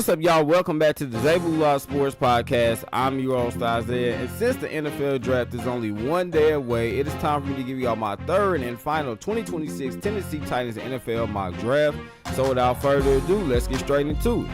What's up, y'all? Welcome back to the ZayMoolaSportsPodcast. I'm your host, Isaiah, and since the NFL draft is only one day away, it is time for me to give y'all my third and final 2026 Tennessee Titans NFL mock draft. So without further ado, let's get straight into it.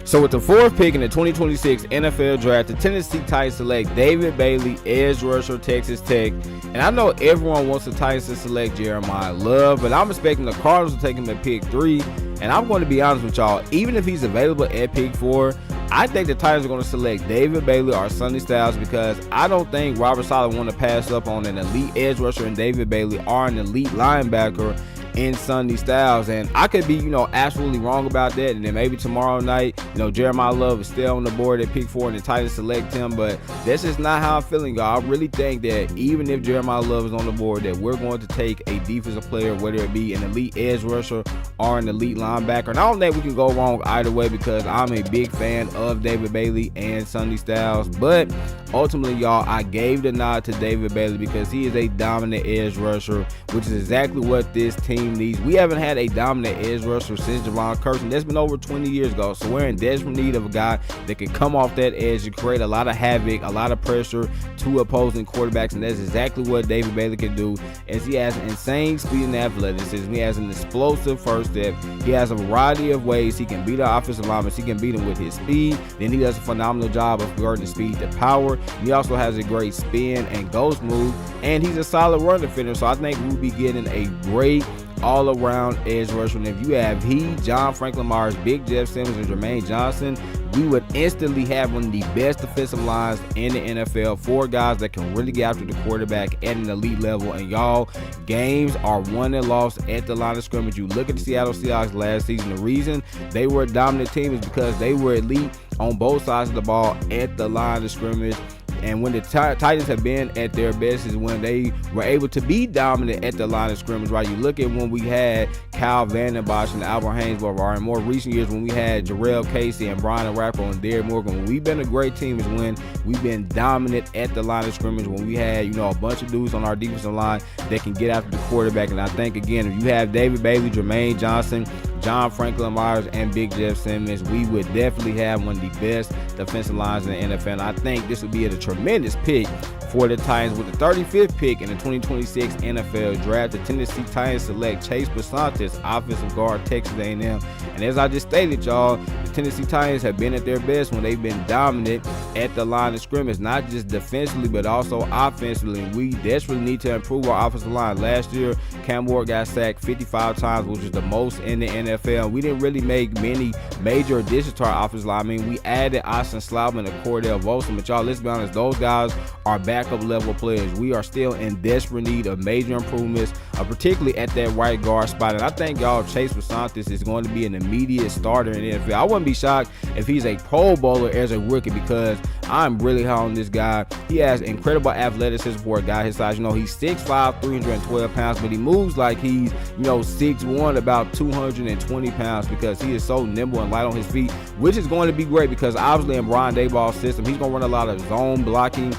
So with the fourth pick in the 2026 NFL draft, the Tennessee Titans select David Bailey, edge rusher, Texas Tech. And I know everyone wants the Titans to select Jeremiah Love, but I'm expecting the Cardinals to take him at pick 3. And I'm going to be honest with y'all, even if he's available at pick 4, I think the Titans are going to select David Bailey or Sonny Styles because I don't think Robert Saleh want to pass up on an elite edge rusher in David Bailey or an elite linebacker in Sonny Styles. And I could be, absolutely wrong about that. And then maybe tomorrow night, Jeremiah Love is still on the board at pick 4 and the Titans select him. But that's just not how I'm feeling, y'all. I really think that even if Jeremiah Love is on the board, that we're going to take a defensive player, whether it be an elite edge rusher or an elite linebacker. And I don't think we can go wrong either way because I'm a big fan of David Bailey and Sonny Styles. But ultimately, y'all, I gave the nod to David Bailey because he is a dominant edge rusher, which is exactly what this team needs. We haven't had a dominant edge rusher since Javon Curtin. That's been over 20 years ago. So we're in desperate need of a guy that can come off that edge and create a lot of havoc, a lot of pressure to opposing quarterbacks. And that's exactly what David Bailey can do, as he has insane speed and athleticism. He has an explosive first step. He has a variety of ways he can beat the offensive linemen. He can beat them with his speed. Then he does a phenomenal job of converting speed to power. He also has a great spin and ghost move. And he's a solid run defender. So I think we'll be getting a great all-around edge rusher. And if you have John Franklin Myers, Big Jeff Simmons, and Jermaine Johnson, we would instantly have one of the best defensive lines in the NFL. 4 guys that can really get after the quarterback at an elite level. And y'all, games are won and lost at the line of scrimmage. You look at the Seattle Seahawks last season. The reason they were a dominant team is because they were elite on both sides of the ball at the line of scrimmage. And when the Titans have been at their best is when they were able to be dominant at the line of scrimmage, right? You look at when we had Kyle Vanden Bosch and Albert Haynesworth, or in more recent years when we had Jarrell Casey and Brian Arapaho and Derek Morgan. When we've been a great team is when we've been dominant at the line of scrimmage, when we had, a bunch of dudes on our defensive line that can get after the quarterback. And I think, again, if you have David Bailey, Jermaine Johnson, John Franklin Myers, and Big Jeff Simmons, we would definitely have one of the best defensive lines in the NFL. And I think this would be a tremendous pick for the Titans. With the 35th pick in the 2026 NFL draft, the Tennessee Titans select Chase Basantis, offensive guard, Texas A&M. And as I just stated, y'all, the Tennessee Titans have been at their best when they've been dominant at the line of scrimmage, not just defensively, but also offensively. We desperately need to improve our offensive line. Last year, Cam Ward got sacked 55 times, which is the most in the NFL. We didn't really make many major additions to our offensive line. I mean, we added Austin Slaubman and Cordell Volson, but y'all, let's be honest, those guys are backup level players. We are still in desperate need of major improvements, particularly at that right guard spot. And I think, y'all, Chase Basantis is going to be an immediate starter in the NFL. I wouldn't be shocked if he's a Pro Bowler as a rookie because I'm really high on this guy. He has incredible athleticism for a guy his size. He's 6'5", 312 pounds, but he moves like he's, 6'1", about 220 pounds because he is so nimble and light on his feet, which is going to be great because obviously in Brian Daboll's system, he's going to run a lot of zone blocking.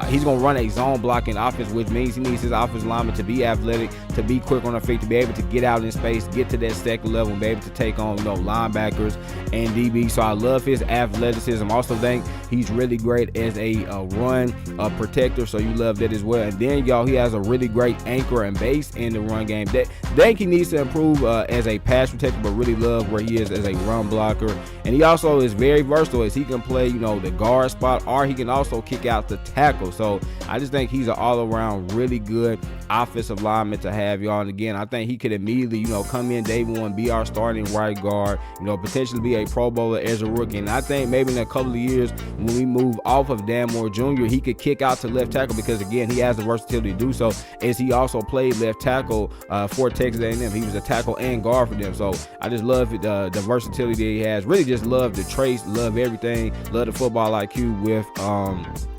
He's going to run a zone blocking offense, which means he needs his offensive lineman to be athletic, to be quick on their feet, to be able to get out in space, get to that second level, and be able to take on, linebackers and DB. So I love his athleticism. I also think he's really great as a run protector, so you love that as well. And then, y'all, he has a really great anchor and base in the run game. Think he needs to improve as a pass protector, but really love where he is as a run blocker. And he also is very versatile, as he can play, the guard spot, or he can also kick out the tackle. So I just think he's an all-around really good offensive lineman to have, y'all. And again, I think he could immediately, come in day one, be our starting right guard, potentially be a Pro Bowler as a rookie. And I think maybe in a couple of years when we move off of Dan Moore Jr., he could kick out to left tackle because, again, he has the versatility to do so, as he also played left tackle for Texas A&M. He was a tackle and guard for them. So I just love the versatility that he has. Really just love the traits, love everything, love the football IQ with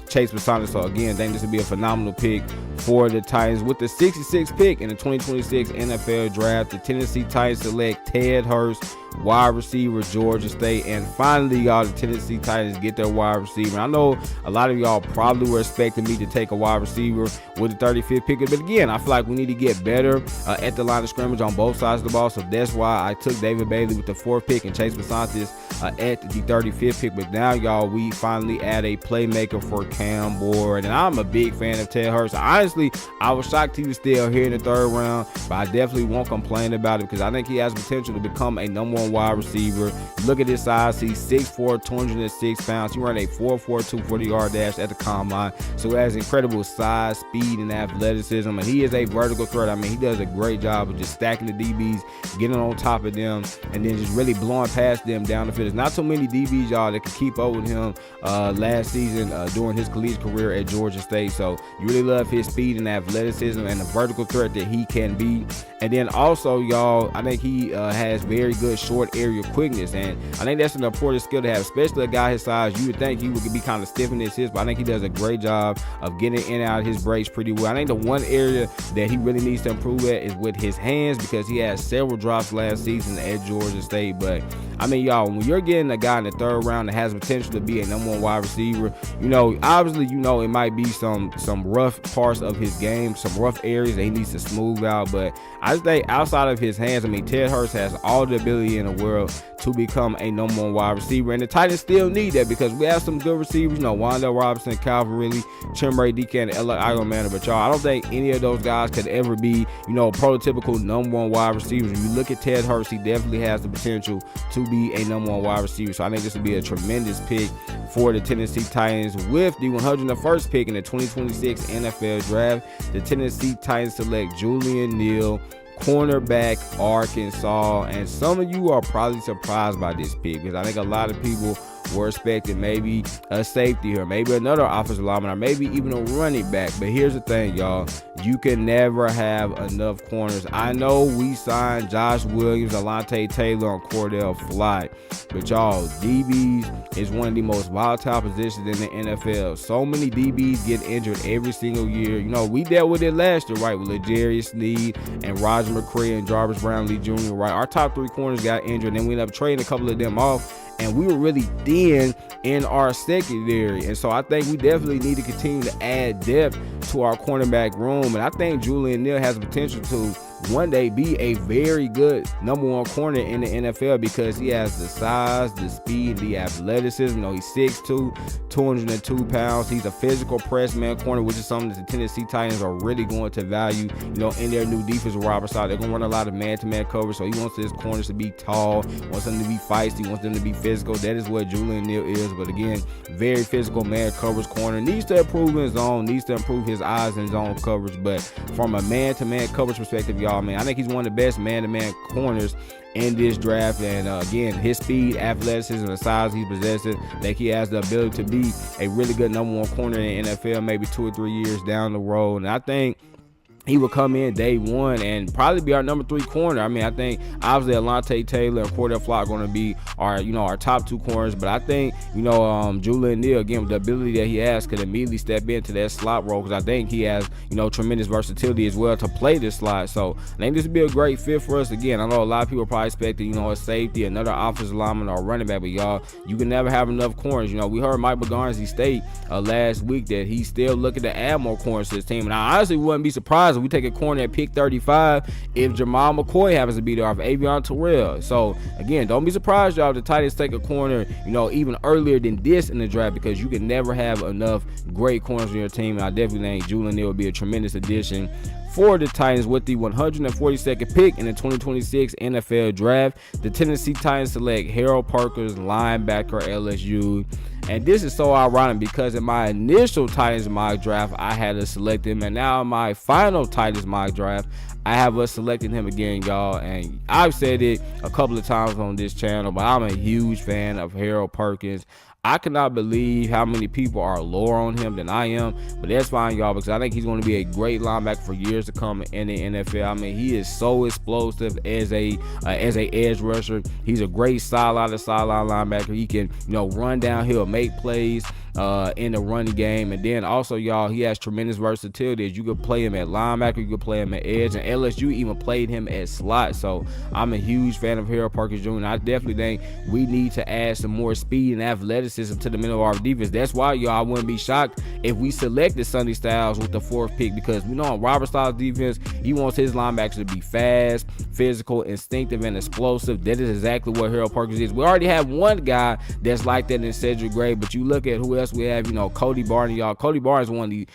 Chase Basantis. So again, I think this would be a phenomenal pick for the Titans. With the 66th pick in the 2026 NFL draft, the Tennessee Titans select Ted Hurst, wide receiver, Georgia State. And finally, y'all, the Tennessee Titans get their wide receiver. I know a lot of y'all probably were expecting me to take a wide receiver with the 35th pick, but again, I feel like we need to get better at the line of scrimmage on both sides of the ball. So that's why I took David Bailey with the 4th pick and Chase Besantis at the 35th pick. But now, y'all, we finally add a playmaker for Cam Ward, and I'm a big fan of Ted Hurst. Honestly, I was shocked he was still here in the 3rd round, but I definitely won't complain about it because I think he has potential to become a number 1 wide receiver. Look at his size. He's 6'4", 206 pounds. He ran a 4.42 40-yard dash at the combine. So he has incredible size, speed, and athleticism. And he is a vertical threat. I mean, he does a great job of just stacking the DBs, getting on top of them, and then just really blowing past them down the field. There's not so many DBs, y'all, that could keep up with him last season during his collegiate career at Georgia State. So you really love his speed and athleticism and the vertical threat that he can be. And then also, y'all, I think he has very good short area quickness, and I think that's an important skill to have, especially a guy his size. You would think he would be kind of stiff in his hips, but I think he does a great job of getting in and out of his breaks pretty well. I think the one area that he really needs to improve at is with his hands, because he had several drops last season at Georgia State. But I mean, y'all, when you're getting a guy in the 3rd round that has potential to be a number 1 wide receiver, you know, obviously, you know, it might be some rough parts of his game, some rough areas that he needs to smooth out. But I just think outside of his hands, I mean, Ted Hurst has all the ability in the world to become a number 1 wide receiver, and the Titans still need that because we have some good receivers, you know, Wandale Robinson, Calvin Ridley, Chimere Deacon, and Ella Ironman. But y'all, I don't think any of those guys could ever be, you know, prototypical number 1 wide receivers. When you look at Ted Hurst, he definitely has the potential to be a number 1 wide receiver. So I think this would be a tremendous pick for the Tennessee Titans. With the 101st pick in the 2026 NFL Draft, the Tennessee Titans select Julian Neal, cornerback, Arkansas. And some of you are probably surprised by this pick because I think a lot of people were expecting maybe a safety or maybe another offensive lineman or maybe even a running back. But here's the thing, y'all. You can never have enough corners. I know we signed Josh Williams, Alontae Taylor, and Cordell Flott, but y'all, DBs is one of the most volatile positions in the NFL. So many DBs get injured every single year. You know, we dealt with it last year, right, with L'Jarius Sneed and Roger McCray and Jarvis Brownlee Jr., right? Our top 3 corners got injured, and then we ended up trading a couple of them off, and we were really thin in our secondary. And so I think we definitely need to continue to add depth to our cornerback room. And I think Julian Neal has the potential to one day be a very good number 1 corner in the NFL because he has the size, the speed, the athleticism. You know, he's 6'2", 202 pounds. He's a physical press man corner, which is something that the Tennessee Titans are really going to value, you know, in their new defensive wide side. They're going to run a lot of man-to-man coverage, so he wants his corners to be tall, wants them to be feisty, wants them to be physical. That is what Julian Neal is. But again, very physical man coverage corner. Needs to improve his zone, needs to improve his eyes and zone coverage. But from a man-to-man coverage perspective, y'all, man, I think he's one of the best man-to-man corners in this draft. And again, his speed, athleticism, and size he possesses, I think he has the ability to be a really good number 1 corner in the NFL maybe 2 or 3 years down the road. And I think he will come in day 1 and probably be our number 3 corner. I mean, I think obviously Alontae Taylor and Cordell Flott are going to be our, you know, our top 2 corners. But I think, you know, Julian Neal, again, with the ability that he has, could immediately step into that slot role because I think he has, you know, tremendous versatility as well to play this slot. So I think this would be a great fit for us. Again, I know a lot of people are probably expecting, you know, a safety, another offensive lineman, or a running back. But y'all, you can never have enough corners. You know, we heard Mike Garnsey state last week that he's still looking to add more corners to his team. And I honestly wouldn't be surprised if we take a corner at pick 35 if Jamal McCoy happens to be there, or if Avion Terrell. So again, don't be surprised, y'all, if the Titans take a corner, you know, even earlier than this in the draft, because you can never have enough great corners on your team. And I definitely think Julian Neal would be a tremendous addition for the Titans. With the 142nd pick in the 2026 NFL Draft, the Tennessee Titans select Harold Parker's linebacker, LSU. And this is so ironic because in my initial Titans mock draft, I had to select him. And now in my final Titans mock draft, I have us selecting him again, y'all. And I've said it a couple of times on this channel, but I'm a huge fan of Harold Perkins. I cannot believe how many people are lower on him than I am, but that's fine, y'all, because I think he's going to be a great linebacker for years to come in the NFL. I mean, he is so explosive as a edge rusher. He's a great sideline to sideline linebacker. He can, you know, run downhill, make plays. in the running game. And then also, y'all, he has tremendous versatility. You could play him at linebacker, you could play him at edge, and LSU even played him at slot. So I'm a huge fan of Harold Perkins Jr. I definitely think we need to add some more speed and athleticism to the middle of our defense. That's why, y'all, I wouldn't be shocked if we selected Sonny Styles with the 4th pick, because we know on Robert Styles' defense, he wants his linebackers to be fast, physical, instinctive, and explosive. That is exactly what Harold Perkins is. We already have one guy that's like that in Cedric Gray, but you look at who else we have, Cody Barton, y'all. Cody Barton is one of the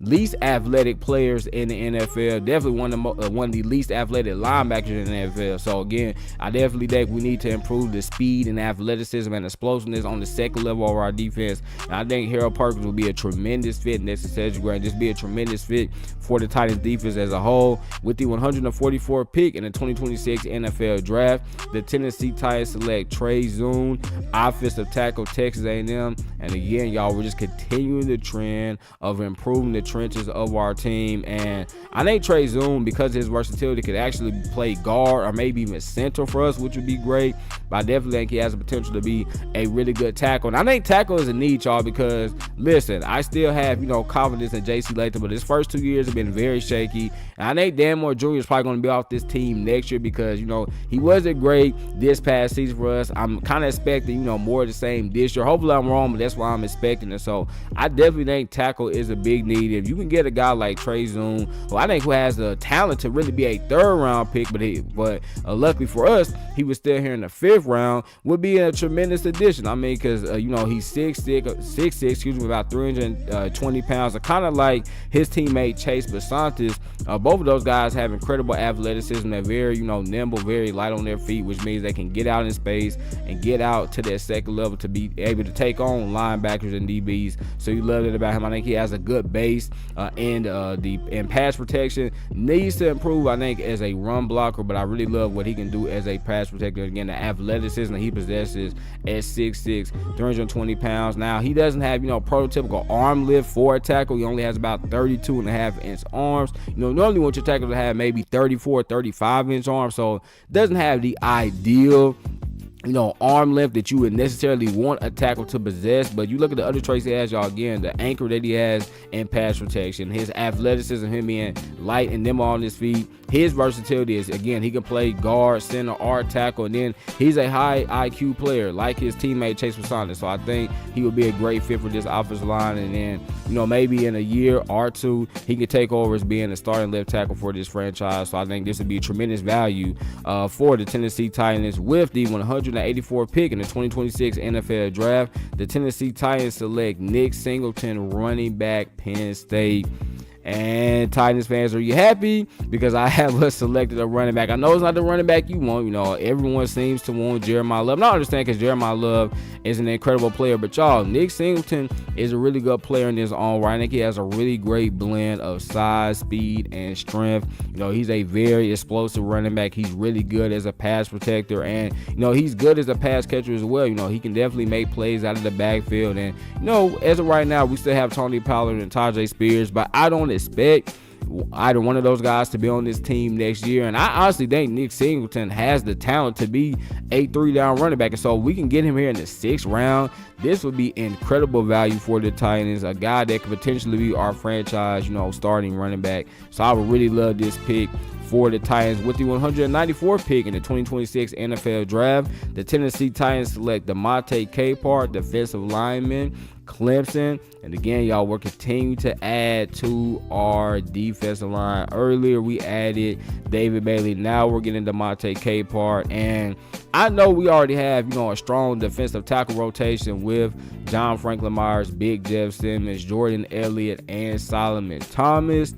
least athletic players in the NFL. Definitely one of the least athletic linebackers in the NFL. So again, I definitely think we need to improve the speed and athleticism and explosiveness on the second level of our defense. And I think Harold Perkins will be a tremendous fit next to Cedric Gray, and just be a tremendous fit for the Titans defense as a whole. With the 144th pick in the 2026 NFL Draft, the Tennessee Titans select Trey Zoon, offensive tackle, Texas A&M. And again, y'all, we're just continuing the trend of improving the trenches of our team. And I think Trey Zoon, because of his versatility, could actually play guard or maybe even center for us, which would be great. But I definitely think he has the potential to be a really good tackle. And I think tackle is a need, y'all, because listen, I still have, confidence in J.C. Latham, but his first 2 years have been very shaky. And I think Dan Moore Jr. is probably going to be off this team next year because, he wasn't great this past season for us. I'm kind of expecting, more of the same this year. Hopefully I'm wrong, but that's what I'm expecting. And so I definitely think tackle is a big need. If you can get a guy like Trey Zoon, who has the talent to really be a 3rd round pick, but luckily for us, he was still here in the 5th round, would be a tremendous addition. I mean, because, he's 6'6", about 320 pounds. Kind of like his teammate Chase Basantis. Both of those guys have incredible athleticism. They're very, nimble, very light on their feet, which means they can get out in space and get out to that second level to be able to take on linebackers and DBs. So you love it about him. I think he has a good base and pass protection. Needs to improve, I think, as a run blocker, but I really love what he can do as a pass protector. Again, the athleticism that he possesses at 6'6", 320 pounds. Now, he doesn't have, prototypical arm lift for a tackle. He only has about 32.5-inch arms. Normally want your tackle to have maybe 34, 35-inch arms, so doesn't have the ideal arm length that you would necessarily want a tackle to possess. But you look at the other traits he has, y'all, again, the anchor that he has in pass protection, his athleticism, him being light and nimble on his feet, his versatility is, again, he can play guard, center, or tackle, and then he's a high IQ player like his teammate Chase Wasander. So I think he would be a great fit for this offensive line, and then maybe in a year or two he could take over as being the starting left tackle for this franchise. So I think this would be a tremendous value for the Tennessee Titans. With the 184th pick in the 2026 NFL Draft, the Tennessee Titans select Nick Singleton, running back, Penn State. And Titans fans, are you happy? Because I have us selected a running back. I know it's not the running back you want. Everyone seems to want Jeremiah Love. And I understand because Jeremiah Love is an incredible player. But y'all, Nick Singleton is a really good player in his own right. I think he has a really great blend of size, speed, and strength. He's a very explosive running back. He's really good as a pass protector. And, he's good as a pass catcher as well. He can definitely make plays out of the backfield. And, as of right now, we still have Tony Pollard and Tajay Spears. But I don't expect either one of those guys to be on this team next year. And I honestly think Nick Singleton has the talent to be a 3-down running back. And so we can get him here in the 6th round. This would be incredible value for the Titans, a guy that could potentially be our franchise, starting running back. So I would really love this pick for the Titans. With the 194th pick in the 2026 NFL Draft, the Tennessee Titans select DeMonte Capehart, defensive lineman, Clemson. And again, y'all, we're continuing to add to our defensive line. Earlier, we added David Bailey. Now we're getting DeMonte Capehart. And I know we already have, a strong defensive tackle rotation with John Franklin Myers, Big Jeff Simmons, Jordan Elliott, and Solomon Thomas.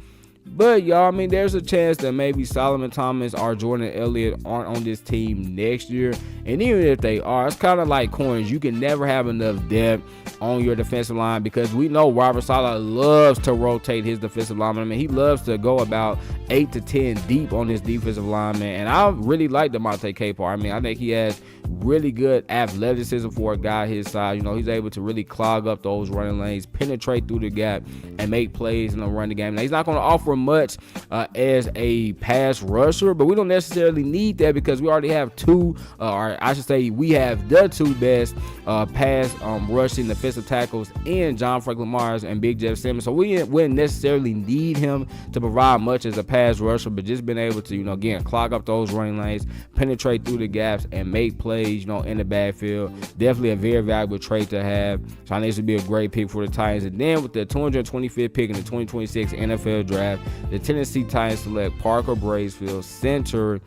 But, y'all, there's a chance that maybe Solomon Thomas or Jordan Elliott aren't on this team next year. And even if they are, it's kind of like coins. You can never have enough depth on your defensive line because we know Robert Saleh loves to rotate his defensive lineman. He loves to go about 8 to 10 deep on his defensive lineman. And I really like DeMonte Capehart. I think he has really good athleticism for a guy his size. You know, he's able to really clog up those running lanes, penetrate through the gap, and make plays in the running game. Now, he's not going to offer much as a pass rusher, but we don't necessarily need that because we already have we have the two best pass rushing defensive tackles in John Franklin Myers and Big Jeff Simmons. So we wouldn't necessarily need him to provide much as a pass rusher, but just being able to, again, clog up those running lanes, penetrate through the gaps, and make plays, in the backfield. Definitely a very valuable trait to have. So I think this would be a great pick for the Titans. And then with the 225th pick in the 2026 NFL Draft, the Tennessee Titans select Parker Bracefield, center,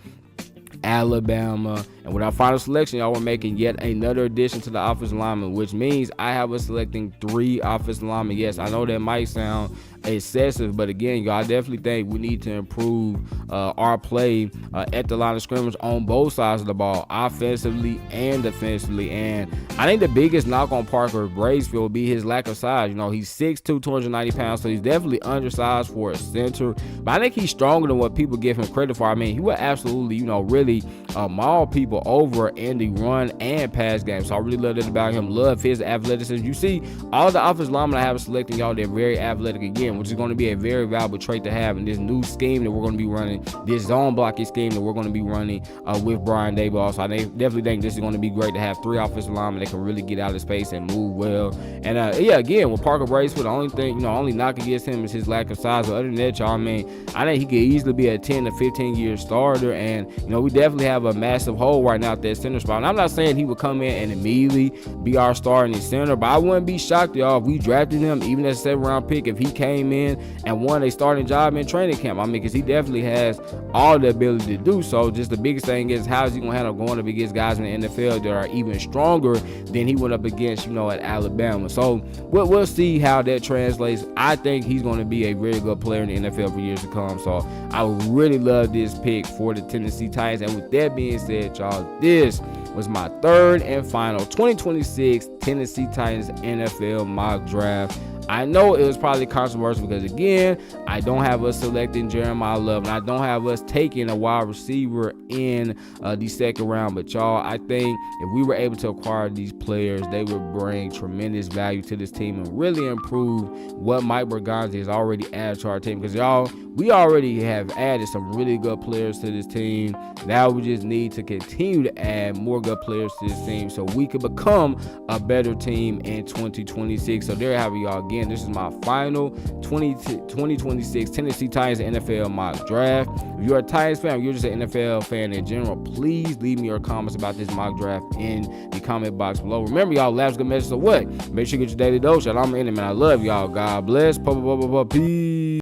Alabama. And with our final selection, y'all, we're making yet another addition to the offensive lineman, which means I have us selecting 3 offensive linemen. Yes, I know that might sound excessive, but again, y'all, I definitely think we need to improve our play at the line of scrimmage on both sides of the ball, offensively and defensively. And I think the biggest knock on Parker Bracefield will be his lack of size. He's 6'2", 290 pounds, so he's definitely undersized for a center, but I think he's stronger than what people give him credit for. I mean, he would absolutely, really maul people over in the run and pass game. So I really love that about him. Love his athleticism. You see, all the offensive linemen I have selecting, y'all, they're very athletic again, which is going to be a very valuable trait to have in this new scheme that we're going to be running, this zone blocking scheme that we're going to be running with Brian Daboll. So I definitely think this is going to be great to have 3 offensive linemen that can really get out of space and move well. And again, with Parker Bracefield, the only thing, only knock against him is his lack of size. But other than that, y'all, I think he could easily be a 10 to 15 year starter. And we definitely have a massive hole right now at that center spot. And I'm not saying he would come in and immediately be our starting center, but I wouldn't be shocked, y'all, if we drafted him even as a 7th round pick, if he came in and won a starting job in training camp. Because he definitely has all the ability to do so. Just the biggest thing is, how is he going to handle going up against guys in the NFL that are even stronger than he went up against, at Alabama. So we'll see how that translates. I think he's going to be a very good player in the NFL for years to come. So I would really love this pick for the Tennessee Titans. And with that being said, y'all, this was my 3rd and final 2026 Tennessee Titans NFL mock draft. I know it was probably controversial because, again, I don't have us selecting Jeremiah Love, and I don't have us taking a wide receiver in the 2nd round. But, y'all, I think if we were able to acquire these players, they would bring tremendous value to this team and really improve what Mike Berganza has already added to our team. Because, y'all, we already have added some really good players to this team. Now we just need to continue to add more good players to this team so we can become a better team in 2026. So there you have it, y'all. Again, this is my final 2026 Tennessee Titans NFL mock draft. If you're a Titans fan, or you're just an NFL fan in general, please leave me your comments about this mock draft in the comment box below. Remember, y'all, laughs good message. So what? Make sure you get your daily dose. I'm in it, man. I love y'all. God bless. Peace.